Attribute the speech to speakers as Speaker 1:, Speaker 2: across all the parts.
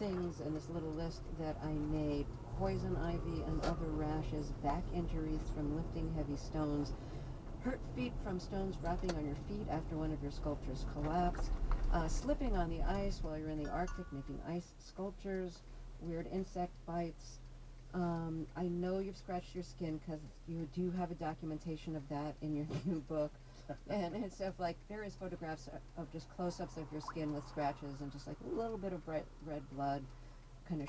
Speaker 1: things in this little list that I made: poison ivy and other rashes, back injuries from lifting heavy stones, hurt feet from stones dropping on your feet after one of your sculptures collapsed, slipping on the ice while you're in the Arctic making ice sculptures, weird insect bites. I know you've scratched your skin because you do have a documentation of that in your new book. And it's stuff like, there is photographs of just close-ups of your skin with scratches and just like a little bit of bright red blood kind of,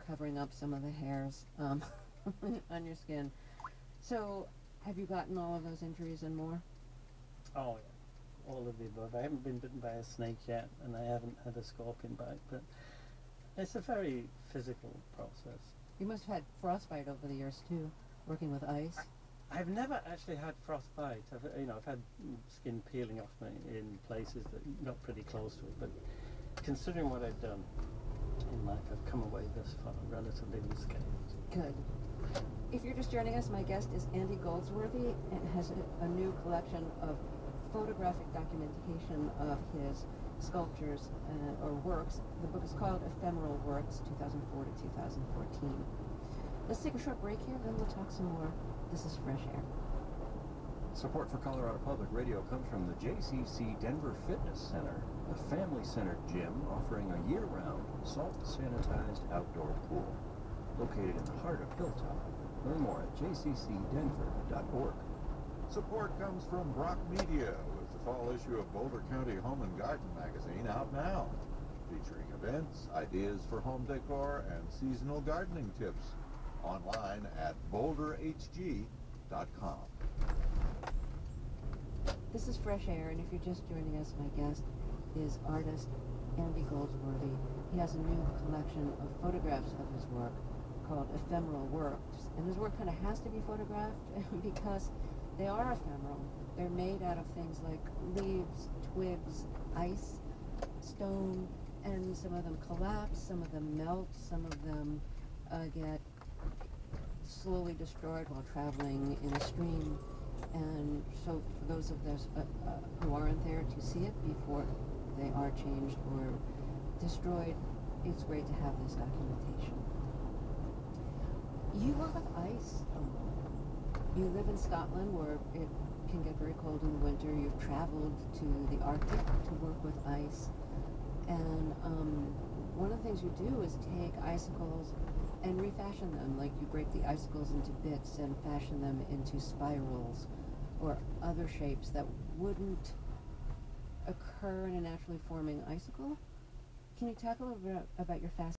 Speaker 1: covering up some of the hairs on your skin. So, have you gotten all of those injuries and more?
Speaker 2: Oh, yeah. All of the above. I haven't been bitten by a snake yet, and I haven't had a scorpion bite, but it's a very physical process.
Speaker 1: You must have had frostbite over the years, too, working with ice.
Speaker 2: I've never actually had frostbite. I've had skin peeling off me in places that got pretty close to it, but considering what I've done in life, I've come away this far relatively unscathed.
Speaker 1: Good. If you're just joining us, my guest is Andy Goldsworthy, and has a new collection of photographic documentation of his sculptures or works. The book is called Ephemeral Works, 2004 to 2014. Let's take a short break here, then we'll talk some more. This is Fresh Air.
Speaker 3: Support for Colorado Public Radio comes from the JCC Denver Fitness Center, a family-centered gym offering a year-round, salt-sanitized outdoor pool. Located in the heart of Hilltop. Learn more at jccdenver.org.
Speaker 4: Support comes from Brock Media with the fall issue of Boulder County Home and Garden magazine out now, featuring events, ideas for home decor, and seasonal gardening tips. Online at boulderhg.com.
Speaker 1: This is Fresh Air, and if you're just joining us, my guest is artist Andy Goldsworthy. He has a new collection of photographs of his work called Ephemeral Works, and his work kind of has to be photographed because they are ephemeral. They're made out of things like leaves, twigs, ice, stone, and some of them collapse, some of them melt, some of them get slowly destroyed while traveling in a stream. And so for those of us who aren't there to see it before they are changed or destroyed, it's great to have this documentation. You work with ice. You live in Scotland where it can get very cold in the winter. You've traveled to the Arctic to work with ice. And one of the things you do is take icicles and refashion them. Like you break the icicles into bits and fashion them into spirals or other shapes that wouldn't occur in a naturally forming icicle. Can you talk a little bit about your fascination